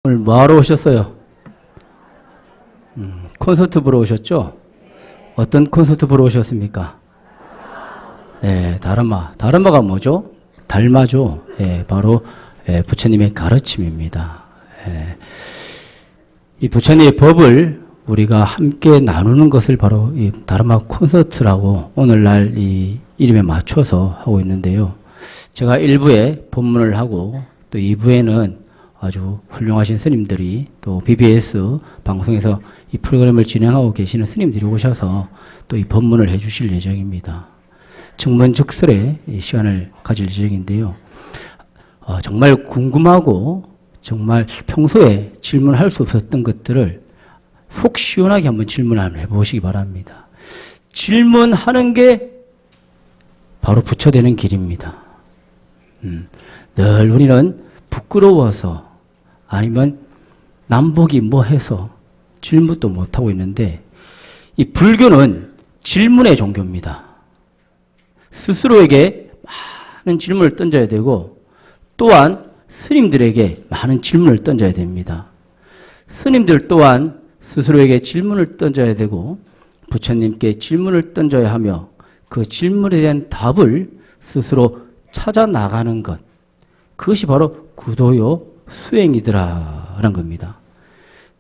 오늘 뭐하러 오셨어요? 콘서트 보러 오셨죠? 어떤 콘서트 보러 오셨습니까? 네, 다르마. 다르마가 뭐죠? 달마죠. 예, 바로 부처님의 가르침입니다. 이 부처님의 법을 우리가 함께 나누는 것을 바로 이 다르마 콘서트라고 오늘날 이 이름에 맞춰서 하고 있는데요. 제가 1부에 본문을 하고 또 2부에는 아주 훌륭하신 스님들이 또 BBS 방송에서 이 프로그램을 진행하고 계시는 스님들이 오셔서 또 이 법문을 해 주실 예정입니다. 증문즉설의 시간을 가질 예정인데요. 정말 궁금하고 정말 평소에 질문할 수 없었던 것들을 속 시원하게 한번 질문 한번 해보시기 바랍니다. 질문하는 게 바로 부처되는 길입니다. 늘 우리는 부끄러워서 아니면 남보기 뭐 해서 질문도 못하고 있는데 이 불교는 질문의 종교입니다. 스스로에게 많은 질문을 던져야 되고 또한 스님들에게 많은 질문을 던져야 됩니다. 스님들 또한 스스로에게 질문을 던져야 되고 부처님께 질문을 던져야 하며 그 질문에 대한 답을 스스로 찾아 나가는 것, 그것이 바로 구도요 수행이더라라는 겁니다.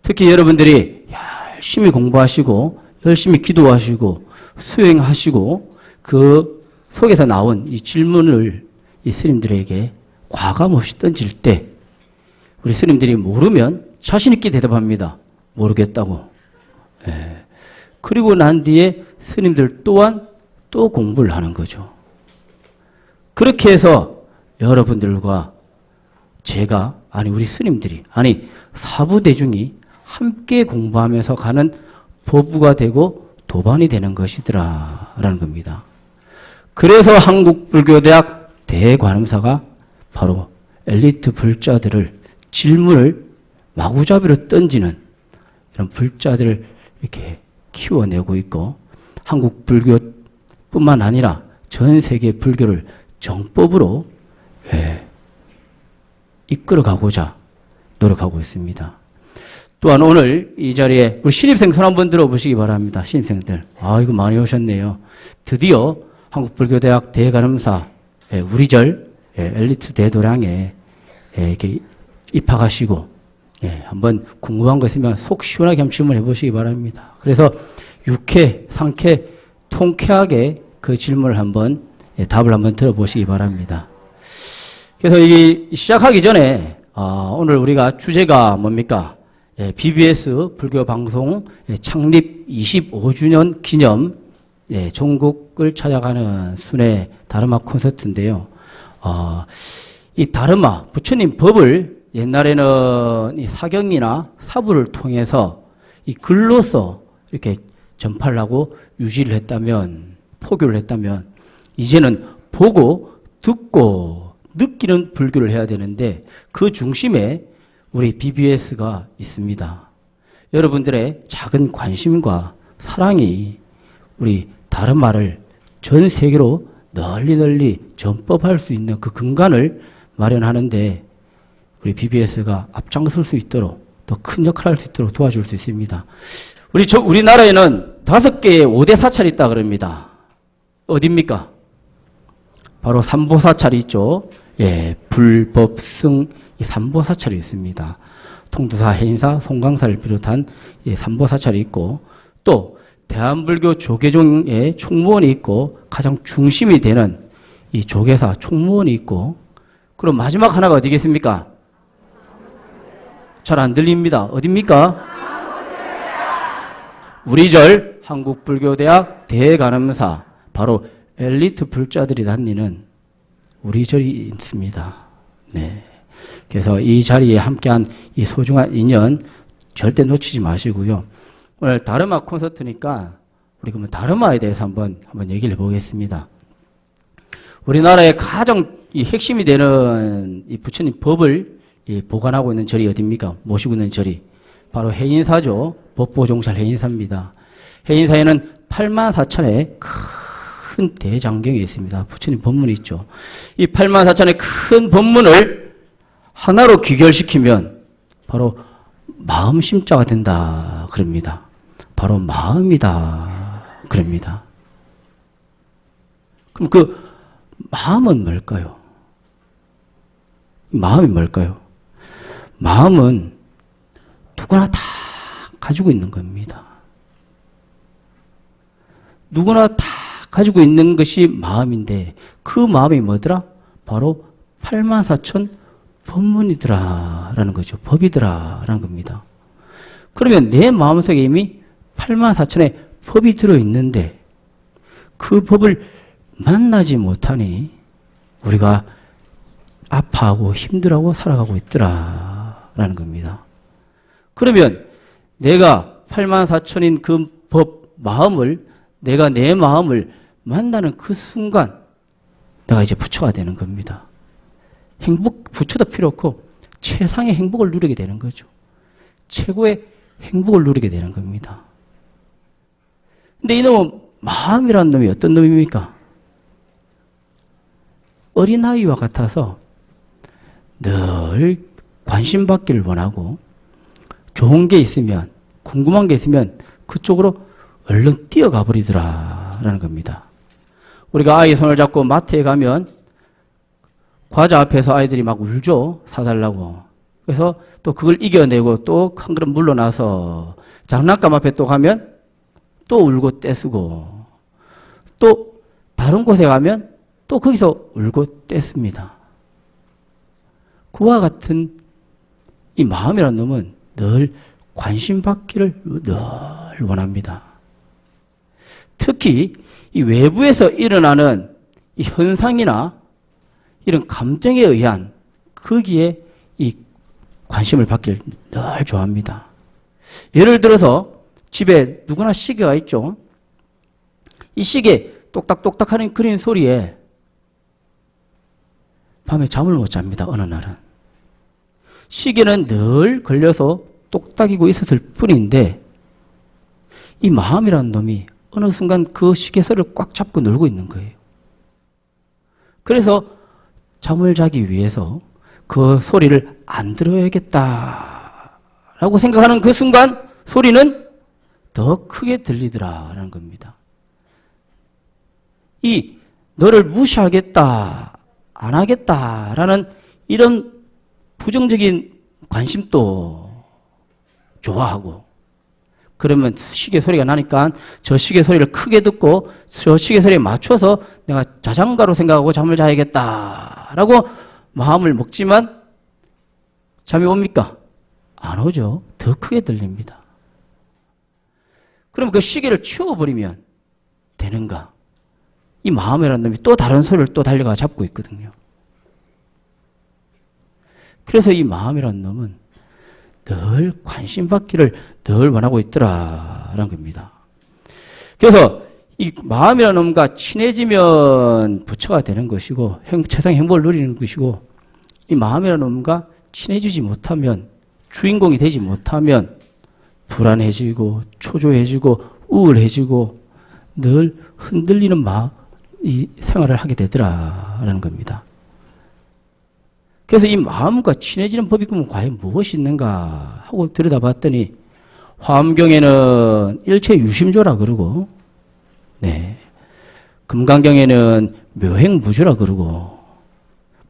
특히 여러분들이 열심히 공부하시고 열심히 기도하시고 수행하시고 그 속에서 나온 이 질문을 이 스님들에게 과감 없이 던질 때 우리 스님들이 모르면 자신 있게 대답합니다. 모르겠다고. 그리고 난 뒤에 스님들 또한 또 공부를 하는 거죠. 그렇게 해서 여러분들과 제가 아니 우리 스님들이 아니 사부대중이 함께 공부하면서 가는 보부가 되고 도반이 되는 것이더라라는 겁니다. 그래서 한국불교대학 대관음사가 바로 엘리트 불자들을 질문을 마구잡이로 던지는 이런 불자들을 이렇게 키워내고 있고 한국 불교뿐만 아니라 전 세계 불교를 정법으로 이끌어가고자 노력하고 있습니다. 또한 오늘 이 자리에 우리 신입생 손 한번 들어보시기 바랍니다. 신입생들. 이거 많이 오셨네요. 드디어 한국불교대학 대관음사 우리절 엘리트 대도량에 이렇게 입학하시고 한번 궁금한 거 있으면 속 시원하게 한번 질문해 보시기 바랍니다. 그래서 유쾌, 상쾌, 통쾌하게 그 질문을 한번 답을 한번 들어보시기 바랍니다. 그래서 이 시작하기 전에 오늘 우리가 주제가 뭡니까? BBS 불교방송 창립 25주년 기념 전국을 찾아가는 순회 다르마 콘서트인데요. 이 다르마 부처님 법을 옛날에는 이 사경이나 사부를 통해서 이 글로서 이렇게 전파를 하고 유지를 했다면 포교를 했다면 이제는 보고 듣고 느끼는 불교를 해야 되는데 그 중심에 우리 BBS가 있습니다. 여러분들의 작은 관심과 사랑이 우리 다르마를 전 세계로 널리 전법할 수 있는 그 근간을 마련하는데 우리 BBS가 앞장설 수 있도록 더 큰 역할을 할 수 있도록 도와줄 수 있습니다. 우리나라에는 5개의 5대 사찰이 있다 그럽니다. 어디입니까? 바로 삼보사찰이 있죠. 불법승 이 삼보사찰이 있습니다. 통도사, 해인사, 송강사를 비롯한 삼보사찰이 있고 또 대한불교 조계종의 총무원이 있고 가장 중심이 되는 이 조계사 총무원이 있고 그럼 마지막 하나가 어디겠습니까? 잘 안 들립니다. 어딥니까? 우리절 한국불교대학 대관음사 바로 엘리트 불자들이 다니는 우리절이 있습니다. 그래서 이 자리에 함께한 이 소중한 인연 절대 놓치지 마시고요. 오늘 다르마 콘서트니까 우리 그러면 다르마에 대해서 한번 얘기를 해보겠습니다. 우리나라의 가장 이 핵심이 되는 이 부처님 법을 보관하고 있는 절이 어디입니까? 모시고 있는 절이 바로 해인사죠. 법보종찰 해인사입니다. 해인사에는 84,000의 큰 대장경이 있습니다. 부처님 법문이 있죠. 이 84,000의 큰 법문을 하나로 귀결시키면 바로 마음 심자가 된다 그럽니다. 바로 마음이다 그럽니다. 그럼 그 마음은 뭘까요? 마음이 뭘까요? 마음은 누구나 다 가지고 있는 겁니다. 누구나 다 가지고 있는 것이 마음인데 그 마음이 뭐더라? 바로 84,000 법문이더라 라는 거죠. 법이더라 라는 겁니다. 그러면 내 마음속에 이미 84,000의 법이 들어있는데 그 법을 만나지 못하니 우리가 아파하고 힘들어하고 살아가고 있더라 라는 겁니다. 그러면 내가 84,000인 그 법, 마음을 내가 내 마음을 만나는 그 순간 내가 이제 부처가 되는 겁니다. 행복, 부처도 필요 없고 최상의 행복을 누리게 되는 거죠. 최고의 행복을 누리게 되는 겁니다. 근데 이놈은 마음이라는 놈이 어떤 놈입니까? 어린아이와 같아서 늘 관심받기를 원하고 좋은 게 있으면 궁금한 게 있으면 그쪽으로 얼른 뛰어가 버리더라라는 겁니다. 우리가 아이 손을 잡고 마트에 가면 과자 앞에서 아이들이 막 울죠. 사달라고. 그래서 또 그걸 이겨내고 또 한 그릇 물러나서 장난감 앞에 또 가면 또 울고 떼쓰고 또 다른 곳에 가면 또 거기서 울고 떼씁니다. 그와 같은 이 마음이라는 놈은 늘 관심받기를 늘 원합니다. 특히 이 외부에서 일어나는 이 현상이나 이런 감정에 의한 거기에 이 관심을 받기를 늘 좋아합니다. 예를 들어서 집에 누구나 시계가 있죠. 이 시계 똑딱똑딱 하는 그린 소리에 밤에 잠을 못 잡니다. 어느 날은. 시계는 늘 걸려서 똑딱이고 있었을 뿐인데 이 마음이라는 놈이 어느 순간 그 시계 소리를 꽉 잡고 놀고 있는 거예요. 그래서 잠을 자기 위해서 그 소리를 안 들어야겠다라고 생각하는 그 순간 소리는 더 크게 들리더라라는 겁니다. 이 너를 무시하겠다, 안 하겠다라는 이런 부정적인 관심도 좋아하고 그러면 시계 소리가 나니까 저 시계 소리를 크게 듣고 저 시계 소리에 맞춰서 내가 자장가로 생각하고 잠을 자야겠다라고 마음을 먹지만 잠이 옵니까? 안 오죠. 더 크게 들립니다. 그럼 그 시계를 치워버리면 되는가? 이 마음이라는 놈이 또 다른 소리를 또 달려가 잡고 있거든요. 그래서 이 마음이라는 놈은 늘 관심받기를 늘 원하고 있더라라는 겁니다. 그래서 이 마음이라는 놈과 친해지면 부처가 되는 것이고 세상의 행복을 누리는 것이고 이 마음이라는 놈과 친해지지 못하면 주인공이 되지 못하면 불안해지고 초조해지고 우울해지고 늘 흔들리는 이 생활을 하게 되더라라는 겁니다. 그래서 이 마음과 친해지는 법이 그러면 과연 무엇이 있는가 하고 들여다봤더니 화엄경에는 일체 유심조라 그러고 네. 금강경에는 묘행무주라 그러고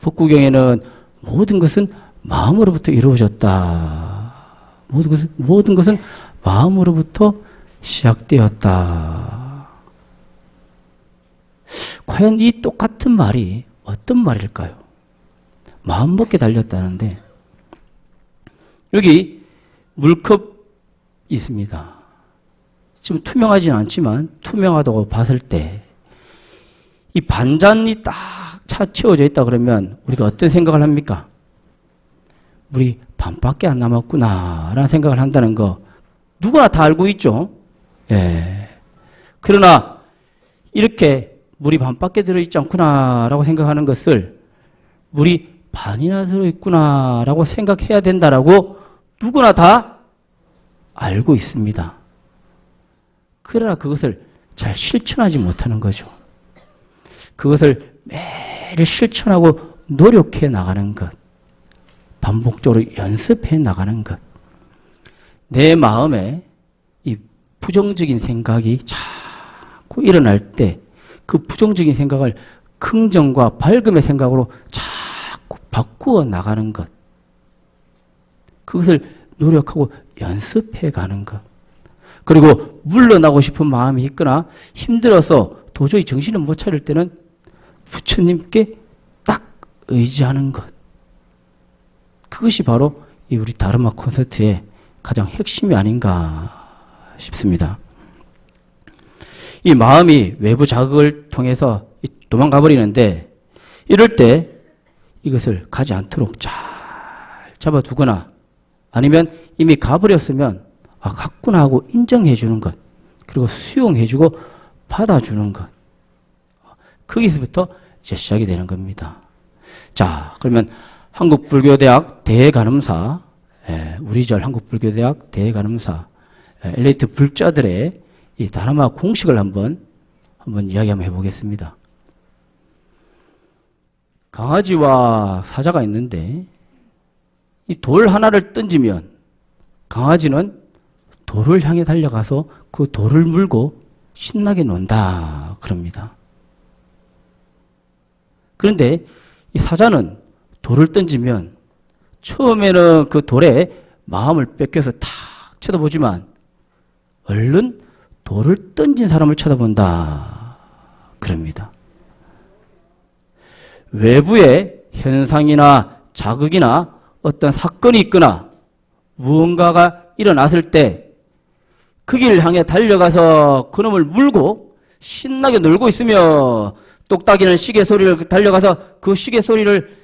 법구경에는 모든 것은 마음으로부터 이루어졌다. 모든 것은 마음으로부터 시작되었다. 과연 이 똑같은 말이 어떤 말일까요? 마음 먹게 달렸다는데 여기 물컵 있습니다. 지금 투명하지는 않지만 투명하다고 봤을 때 이 반잔이 딱 차 채워져 있다 그러면 우리가 어떤 생각을 합니까? 물이 반밖에 안 남았구나 라는 생각을 한다는 거 누구나 다 알고 있죠. 예. 그러나 이렇게 물이 반밖에 들어있지 않구나 라고 생각하는 것을 물이 반이나 들어있구나 라고 생각해야 된다라고 누구나 다 알고 있습니다. 그러나 그것을 잘 실천하지 못하는 거죠. 그것을 매일 실천하고 노력해 나가는 것. 반복적으로 연습해 나가는 것. 내 마음에 이 부정적인 생각이 자꾸 일어날 때 그 부정적인 생각을 긍정과 밝음의 생각으로 자꾸 바꾸어 나가는 것. 그것을 노력하고 연습해 가는 것. 그리고 물러나고 싶은 마음이 있거나 힘들어서 도저히 정신을 못 차릴 때는 부처님께 딱 의지하는 것. 그것이 바로 이 우리 다르마 콘서트의 가장 핵심이 아닌가 싶습니다. 이 마음이 외부 자극을 통해서 도망가 버리는데 이럴 때 이것을 가지 않도록 잘 잡아두거나 아니면 이미 가버렸으면 아, 갔구나 하고 인정해 주는 것. 그리고 수용해 주고 받아주는 것. 거기서부터 이제 시작이 되는 겁니다. 자, 그러면 한국불교대학 대간음사, 우리절 한국불교대학 대간음사, 엘리트 불자들의 이 다르마 공식을 한번 이야기 한번 해보겠습니다. 강아지와 사자가 있는데 이 돌 하나를 던지면 강아지는 돌을 향해 달려가서 그 돌을 물고 신나게 논다 그럽니다. 그런데 이 사자는 돌을 던지면 처음에는 그 돌에 마음을 뺏겨서 탁 쳐다보지만 얼른 돌을 던진 사람을 쳐다본다 그럽니다. 외부의 현상이나 자극이나 어떤 사건이 있거나 무언가가 일어났을 때 그 길을 향해 달려가서 그놈을 물고 신나게 놀고 있으며 똑딱이는 시계 소리를 달려가서 그 시계 소리를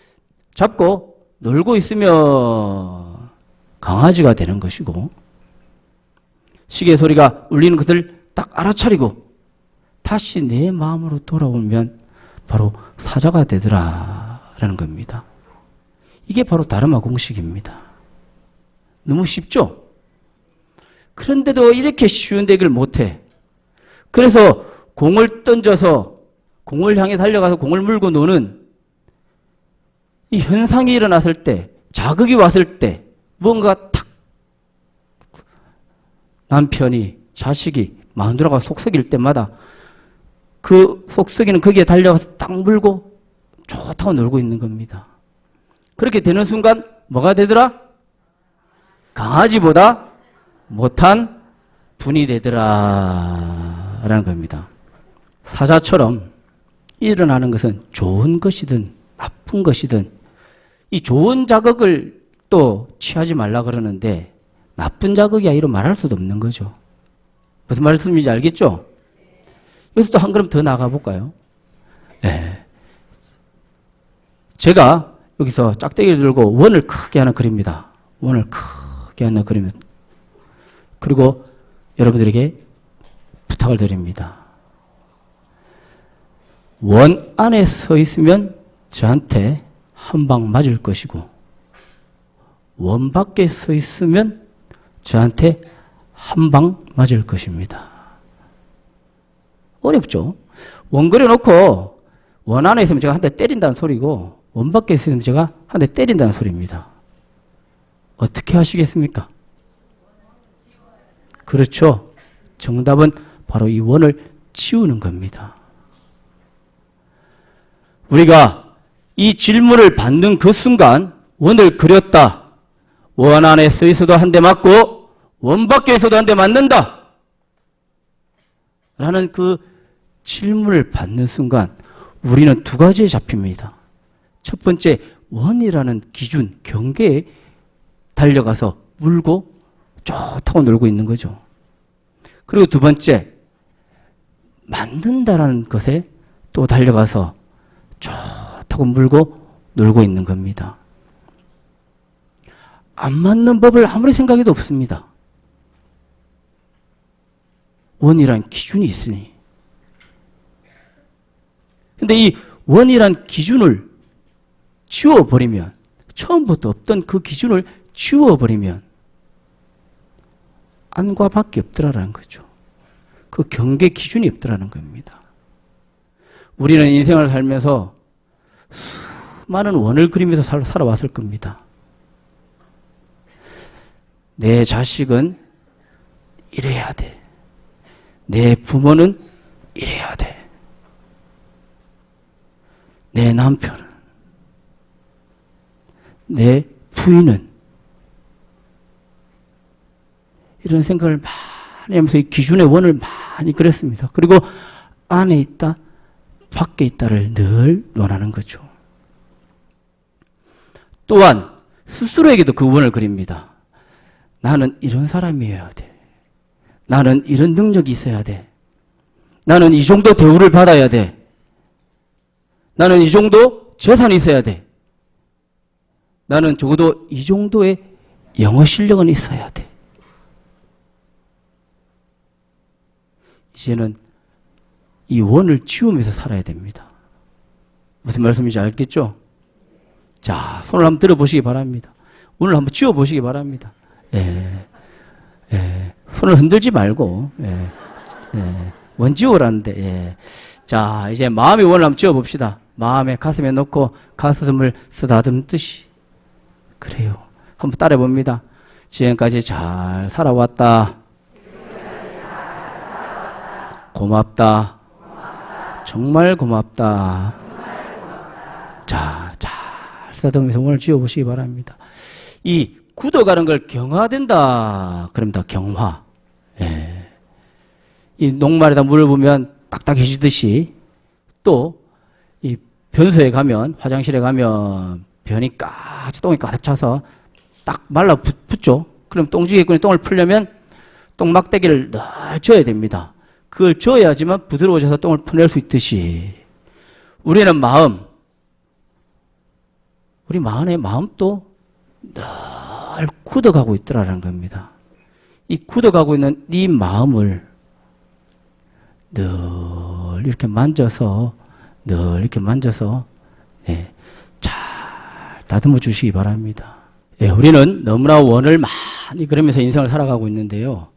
잡고 놀고 있으며 강아지가 되는 것이고 시계 소리가 울리는 것을 딱 알아차리고 다시 내 마음으로 돌아오면 바로 사자가 되더라라는 겁니다. 이게 바로 다르마 공식입니다. 너무 쉽죠? 그런데도 이렇게 쉬운데 이걸 못해. 그래서 공을 던져서 공을 향해 달려가서 공을 물고 노는 이 현상이 일어났을 때 자극이 왔을 때 뭔가 탁 남편이 자식이 마누라가 속썩일 때마다 그 속썩이는 거기에 달려가서 딱 물고 좋다고 놀고 있는 겁니다. 그렇게 되는 순간 뭐가 되더라? 강아지보다 못한 분이 되더라 라는 겁니다. 사자처럼 일어나는 것은 좋은 것이든 나쁜 것이든 이 좋은 자극을 또 취하지 말라 그러는데 나쁜 자극이 아니라 말할 수도 없는 거죠. 무슨 말씀인지 알겠죠? 여기서 또 한 걸음 더 나가 볼까요? 네. 제가 여기서 짝대기를 들고 원을 크게 하나 그립니다. 원을 크게 하나 그리면 그리고 여러분들에게 부탁을 드립니다. 원 안에 서 있으면 저한테 한 방 맞을 것이고 원 밖에 서 있으면 저한테 한 방 맞을 것입니다. 어렵죠? 원 그려놓고 원 안에 있으면 제가 한 대 때린다는 소리고 원 밖에 있으면 제가 한 대 때린다는 소리입니다. 어떻게 하시겠습니까? 그렇죠. 정답은 바로 이 원을 치우는 겁니다. 우리가 이 질문을 받는 그 순간 원을 그렸다. 원 안에 서 있어도 한 대 맞고 원 밖에 있어도 한 대 맞는다. 라는 그 질문을 받는 순간 우리는 두 가지에 잡힙니다. 첫 번째, 원이라는 기준, 경계에 달려가서 물고 좋다고 놀고 있는 거죠. 그리고 두 번째, 만든다라는 것에 또 달려가서 좋다고 물고 놀고 있는 겁니다. 안 맞는 법을 아무리 생각해도 없습니다. 원이란 기준이 있으니. 근데 이 원이란 기준을 지워버리면, 처음부터 없던 그 기준을 지워버리면 안과 밖에 없더라라는 거죠. 그 경계 기준이 없더라는 겁니다. 우리는 인생을 살면서 수많은 원을 그리면서 살아왔을 겁니다. 내 자식은 이래야 돼. 내 부모는 이래야 돼. 내 남편은, 내 부인은, 이런 생각을 많이 하면서 이 기준의 원을 많이 그렸습니다. 그리고 안에 있다, 밖에 있다를 늘 논하는 거죠. 또한 스스로에게도 그 원을 그립니다. 나는 이런 사람이어야 돼. 나는 이런 능력이 있어야 돼. 나는 이 정도 대우를 받아야 돼. 나는 이 정도 재산이 있어야 돼. 나는 적어도 이 정도의 영어 실력은 있어야 돼. 이제는 이 원을 지우면서 살아야 됩니다. 무슨 말씀인지 알겠죠? 자, 손을 한번 들어보시기 바랍니다. 오늘 한번 지워보시기 바랍니다. 손을 흔들지 말고, 원 지우라는데, 자, 이제 마음의 원을 한번 지워봅시다. 마음에 가슴에 넣고 가슴을 쓰다듬듯이. 그래요. 한번 따라해봅니다. 지금까지 잘 살아왔다. 고맙다. 정말 고맙다. 자, 잘 쓰다듬으면서 원을 지워보시기 바랍니다. 이 굳어가는 걸 경화된다. 그럽니다. 경화. 이 녹말에다 물을 부으면 딱딱해지듯이 또 이 변소에 가면, 화장실에 가면 변이 똥이 가득 차서 딱 말라 붙죠. 그럼 똥지겠군요. 똥을 풀려면 똥막대기를 늘 져야 됩니다. 그걸 져야지만 부드러워져서 똥을 풀낼 수 있듯이 우리는 마음, 우리 마음도 늘 굳어가고 있더라는 겁니다. 이 굳어가고 있는 이 마음을 늘 이렇게 만져서 잘 다듬어 주시기 바랍니다. 우리는 너무나 원을 많이 그리면서 인생을 살아가고 있는데요.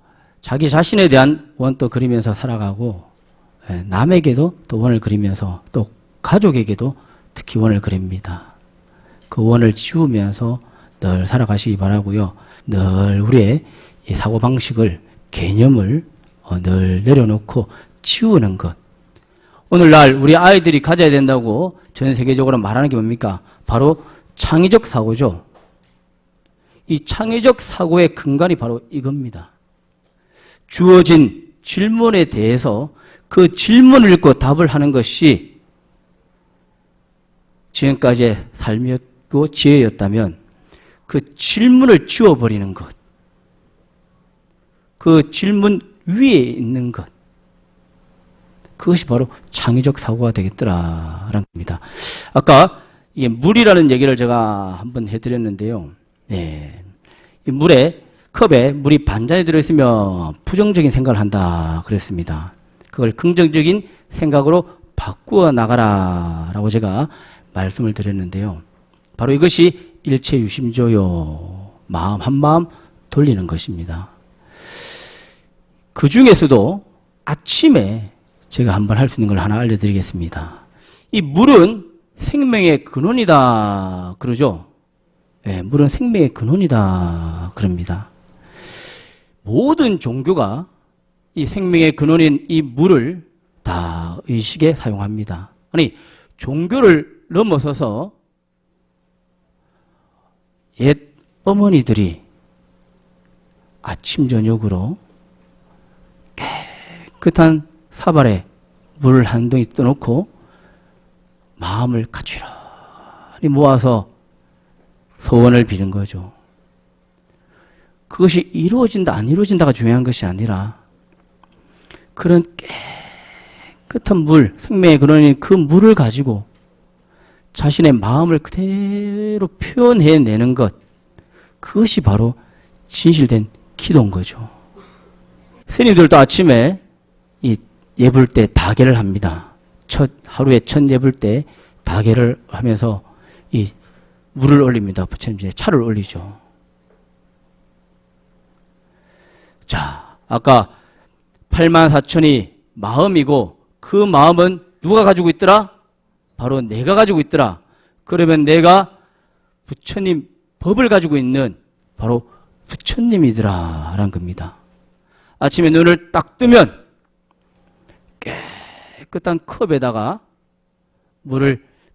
자기 자신에 대한 원도 그리면서 살아가고, 남에게도 또 원을 그리면서, 또 가족에게도 특히 원을 그립니다. 그 원을 지우면서 늘 살아가시기 바라고요. 늘 우리의 이 사고방식을, 개념을 늘 내려놓고 치우는 것. 오늘날 우리 아이들이 가져야 된다고 전 세계적으로 말하는 게 뭡니까? 바로 창의적 사고죠. 이 창의적 사고의 근간이 바로 이겁니다. 주어진 질문에 대해서 그 질문을 읽고 답을 하는 것이 지금까지의 삶이었고 지혜였다면 그 질문을 지워버리는 것, 그 질문 위에 있는 것, 그것이 바로 창의적 사고가 되겠더라라는 겁니다. 아까 이게 물이라는 얘기를 제가 한번 해드렸는데요. 이 컵에 물이 반잔이 들어있으면 부정적인 생각을 한다 그랬습니다. 그걸 긍정적인 생각으로 바꾸어 나가라라고 제가 말씀을 드렸는데요. 바로 이것이 일체유심조요. 마음 한마음 돌리는 것입니다. 그 중에서도 아침에 제가 한번 할 수 있는 걸 하나 알려드리겠습니다. 이 물은 생명의 근원이다 그러죠. 물은 생명의 근원이다 그럽니다. 모든 종교가 이 생명의 근원인 이 물을 다 의식에 사용합니다. 아니, 종교를 넘어서서 옛 어머니들이 아침 저녁으로 깨끗한 사발에 물 한 덩이 떠놓고 마음을 가지런히 모아서 소원을 비는 거죠. 그것이 이루어진다 안 이루어진다가 중요한 것이 아니라 그런 깨끗한 물, 생명의 근원인 그 물을 가지고 자신의 마음을 그대로 표현해내는 것, 그것이 바로 진실된 기도인 거죠. 스님들도 아침에 이 예불 때 다계를 합니다. 하루에 첫 예불 때 다계를 하면서 이 물을 올립니다. 부처님께 차를 올리죠. 자, 아까 84,000이 마음이고 그 마음은 누가 가지고 있더라? 바로 내가 가지고 있더라. 그러면 내가 부처님 법을 가지고 있는 바로 부처님이더라라는 겁니다. 아침에 눈을 딱 뜨면 깨끗한 컵에다가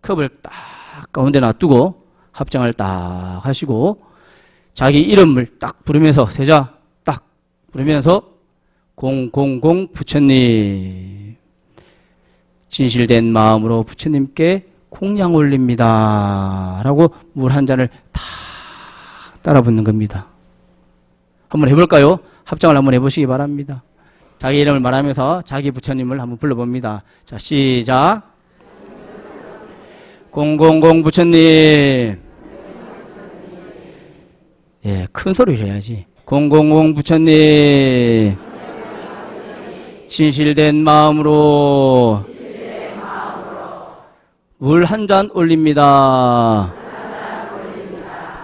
컵을 딱 가운데 놔두고 합장을 딱 하시고 자기 이름을 딱 부르면서 세자 딱 부르면서 공공공 부처님 진실된 마음으로 부처님께 공양 올립니다 라고 물 한 잔을 딱 따라 붓는 겁니다. 한번 해볼까요? 합장을 한번 해보시기 바랍니다. 자기 이름을 말하면서 자기 부처님을 한번 불러봅니다. 자, 시작. 공공공 부처님. 예, 큰 소리를 해야지. 공공공 부처님. 진실된 마음으로 물 한 잔 올립니다.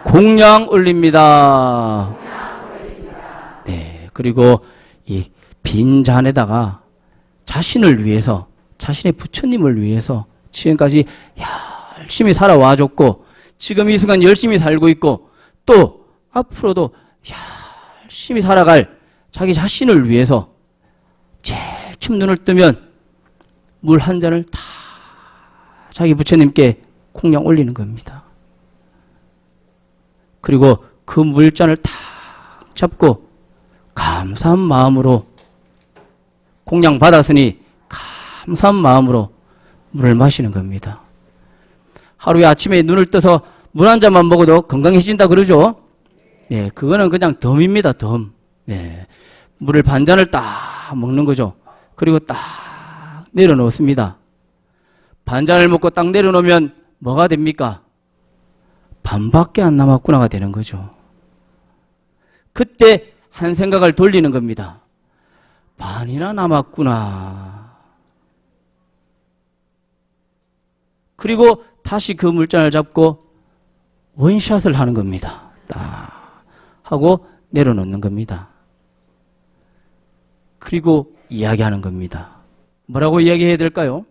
공양 올립니다. 네, 그리고 이 빈 잔에다가 자신을 위해서, 자신의 부처님을 위해서 지금까지 열심히 살아와줬고 지금 이 순간 열심히 살고 있고 또 앞으로도 열심히 살아갈 자기 자신을 위해서 제일 처음 눈을 뜨면 물 한 잔을 다 자기 부처님께 공양 올리는 겁니다. 그리고 그 물잔을 탁 잡고 감사한 마음으로 공양 받았으니 감사한 마음으로 물을 마시는 겁니다. 하루에 아침에 눈을 떠서 물 한 잔만 먹어도 건강해진다 그러죠? 예, 그거는 그냥 덤입니다, 덤. 예, 물을 반 잔을 딱 먹는 거죠. 그리고 딱 내려놓습니다. 반 잔을 먹고 딱 내려놓으면 뭐가 됩니까? 반밖에 안 남았구나가 되는 거죠. 그때 한 생각을 돌리는 겁니다. 반이나 남았구나. 그리고 다시 그 물잔을 잡고 원샷을 하는 겁니다. 딱 하고 내려놓는 겁니다. 그리고 이야기하는 겁니다. 뭐라고 이야기해야 될까요?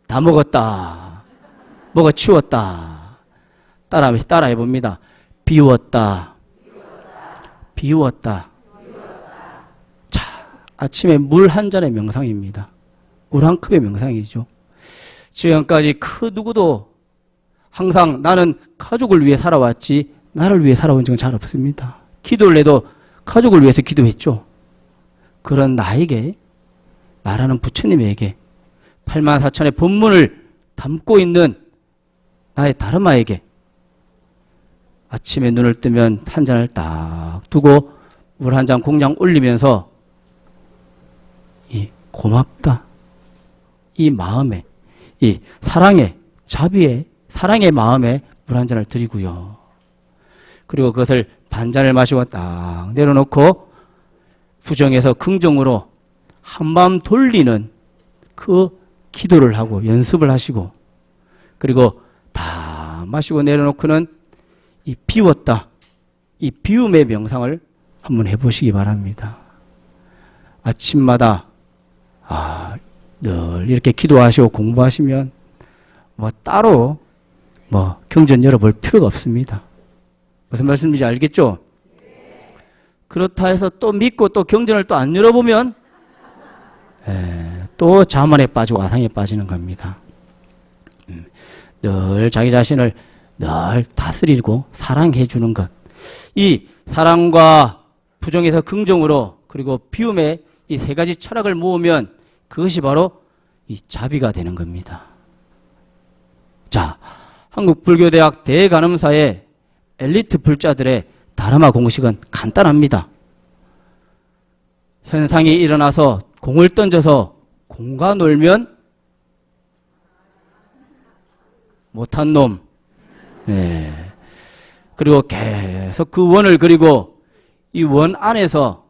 다 먹었다. 먹어 치웠다. 따라해 봅니다. 비웠다. 비웠다. 자, 아침에 물 한 잔의 명상입니다. 물 한 컵의 명상이죠. 지금까지 그 누구도 항상 나는 가족을 위해 살아왔지 나를 위해 살아온 적은 잘 없습니다. 기도를 해도 가족을 위해서 기도했죠. 그런 나에게, 나라는 부처님에게 84,000의 법문을 담고 있는 나의 다르마에게 아침에 눈을 뜨면 한 잔을 딱 두고 물 한 잔 공양 올리면서 이 고맙다, 이 마음에, 이 사랑의 자비의 사랑의 마음에 물 한 잔을 드리고요. 그리고 그것을 반잔을 마시고 딱 내려놓고 부정에서 긍정으로 한마음 돌리는 그 기도를 하고 연습을 하시고 그리고 다 마시고 내려놓고는 이 비웠다, 이 비움의 명상을 한번 해보시기 바랍니다. 아침마다 늘 이렇게 기도하시고 공부하시면 뭐 따로 뭐 경전 열어볼 필요가 없습니다. 무슨 말씀인지 알겠죠? 그렇다 해서 또 믿고 또 경전을 또 안 열어보면 또 자만에 빠지고 아상에 빠지는 겁니다. 늘 자기 자신을 늘 다스리고 사랑해 주는 것. 이 사랑과 부정에서 긍정으로 그리고 비움의 이 세 가지 철학을 모으면 그것이 바로 이 자비가 되는 겁니다. 자, 한국불교대학 대간음사의 엘리트 불자들의 다르마 공식은 간단합니다. 현상이 일어나서 공을 던져서 공과 놀면 못한 놈. 네. 그리고 계속 그 원을 그리고 이 원 안에서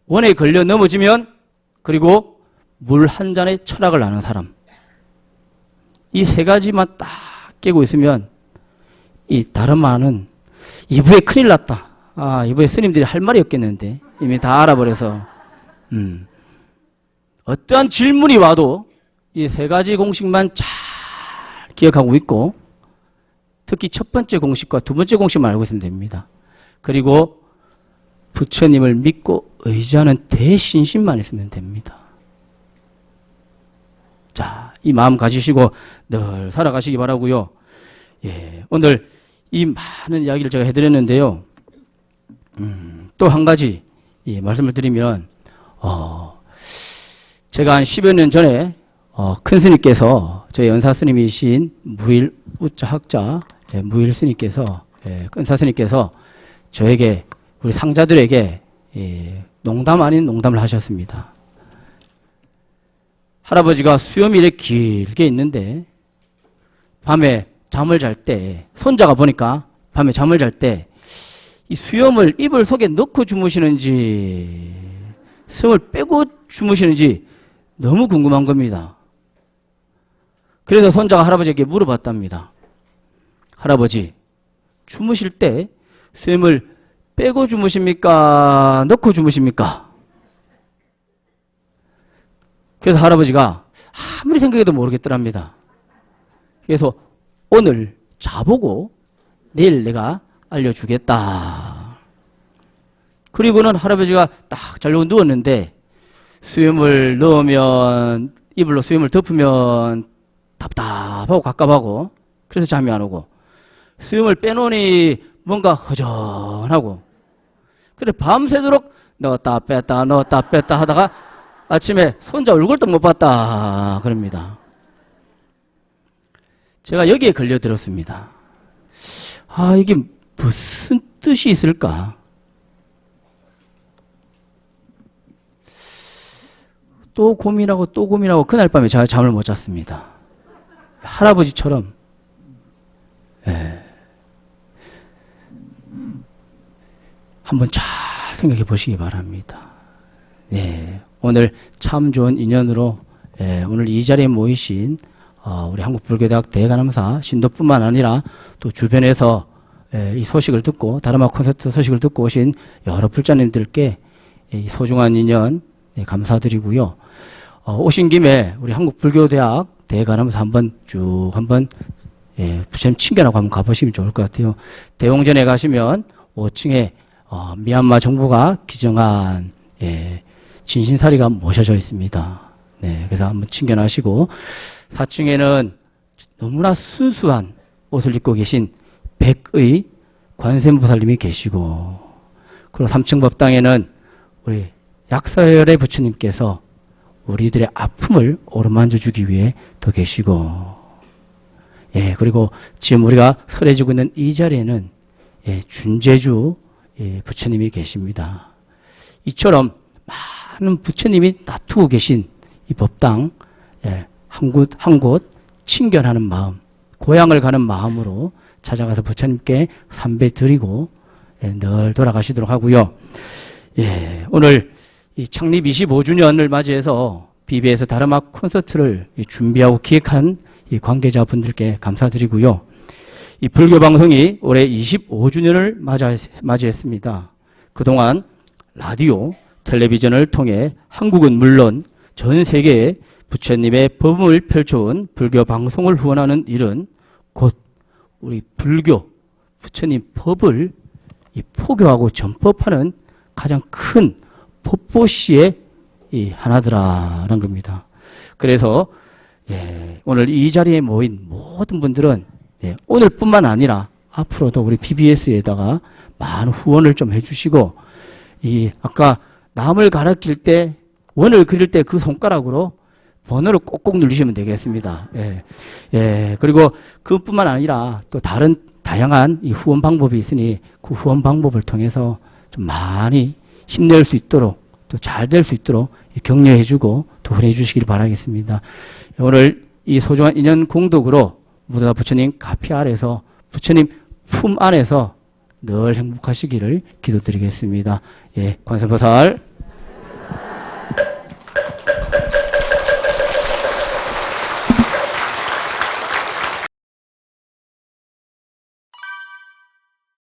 원에 걸려 넘어지면 그리고 물 한 잔의 철학을 아는 사람. 이 세 가지만 딱 깨고 있으면 이 다르마는 이부에 큰일 났다. 이부에 스님들이 할 말이 없겠는데 이미 다 알아버려서 어떠한 질문이 와도 이 세 가지 공식만 잘 기억하고 있고 특히 첫 번째 공식과 두 번째 공식만 알고 있으면 됩니다. 그리고 부처님을 믿고 의지하는 대신심만 있으면 됩니다. 자, 이 마음 가지시고 늘 살아가시기 바라고요. 예, 오늘 이 많은 이야기를 제가 해드렸는데요. 또 한 가지 말씀을 드리면 제가 한 10여 년 전에 큰 스님께서 저희 연사 스님이신 무일 우자 학자 무일 스님께서 은사 스님께서 저에게 우리 상자들에게 농담 아닌 농담을 하셨습니다. 할아버지가 수염이 이렇게 길게 있는데 밤에 잠을 잘 때 손자가 보니까 밤에 잠을 잘 때 이 수염을 이불 속에 넣고 주무시는지 수염을 빼고 주무시는지 너무 궁금한 겁니다. 그래서 손자가 할아버지에게 물어봤답니다. 할아버지, 주무실 때 수염을 빼고 주무십니까? 넣고 주무십니까? 그래서 할아버지가 아무리 생각해도 모르겠더랍니다. 그래서 오늘 자보고 내일 내가 알려주겠다. 그리고는 할아버지가 딱 자려고 누웠는데 수염을 넣으면 이불로 수염을 덮으면 답답하고 갑갑하고 그래서 잠이 안 오고 수염을 빼놓으니 뭔가 허전하고 그래 밤새도록 넣었다 뺐다 하다가 아침에 손자 얼굴도 못 봤다 그럽니다. 제가 여기에 걸려들었습니다. 아, 이게 무슨 뜻이 있을까? 또 고민하고 그날 밤에 제가 잠을 못 잤습니다. 할아버지처럼 한번 잘 생각해 보시기 바랍니다. 오늘 참 좋은 인연으로 오늘 이 자리에 모이신 우리 한국불교대학 대관함사 신도뿐만 아니라 또 주변에서 이 소식을 듣고 다르마 콘서트 소식을 듣고 오신 여러 불자님들께 이 소중한 인연 감사드리고요. 오신 김에 우리 한국불교대학 대관함사 한번 부처님 친견하고 한번 가보시면 좋을 것 같아요. 대웅전에 가시면 5층에 미얀마 정부가 기증한 진신사리가 모셔져 있습니다. 그래서 한번 친견하시고 4층에는 너무나 순수한 옷을 입고 계신 백의 관세음보살님이 계시고 그리고 3층 법당에는 우리 약사열의 부처님께서 우리들의 아픔을 어루만져 주기 위해 또 계시고 그리고 지금 우리가 설해지고 있는 이 자리에는 준제주 부처님이 계십니다. 이처럼 많은 부처님이 다투고 계신 이 법당 한 곳 친견하는 마음, 고향을 가는 마음으로 찾아가서 부처님께 삼배 드리고 늘 돌아가시도록 하고요. 오늘 이 창립 25주년을 맞이해서 BB에서 다르마 콘서트를 준비하고 기획한 이 관계자분들께 감사드리고요. 이 불교 방송이 올해 25주년을 맞이했습니다. 그동안 라디오, 텔레비전을 통해 한국은 물론 전 세계에 부처님의 법을 펼쳐온 불교 방송을 후원하는 일은 곧 우리 불교, 부처님 법을 포교하고 전법하는 가장 큰 법보시의 하나더라라는 겁니다. 그래서 오늘 이 자리에 모인 모든 분들은 오늘뿐만 아니라 앞으로도 우리 PBS에다가 많은 후원을 좀 해주시고 아까 남을 가르칠 때 원을 그릴 때 그 손가락으로 번호를 꼭꼭 누르시면 되겠습니다. 그리고 그뿐만 아니라 또 다른 다양한 이 후원 방법이 있으니 그 후원 방법을 통해서 좀 많이 힘낼 수 있도록 또 잘 될 수 있도록 격려해주고 도움해 주시길 바라겠습니다. 오늘 이 소중한 인연 공덕으로 모두 다 부처님 가피 아래서 부처님 품 안에서 늘 행복하시기를 기도드리겠습니다. 관세음보살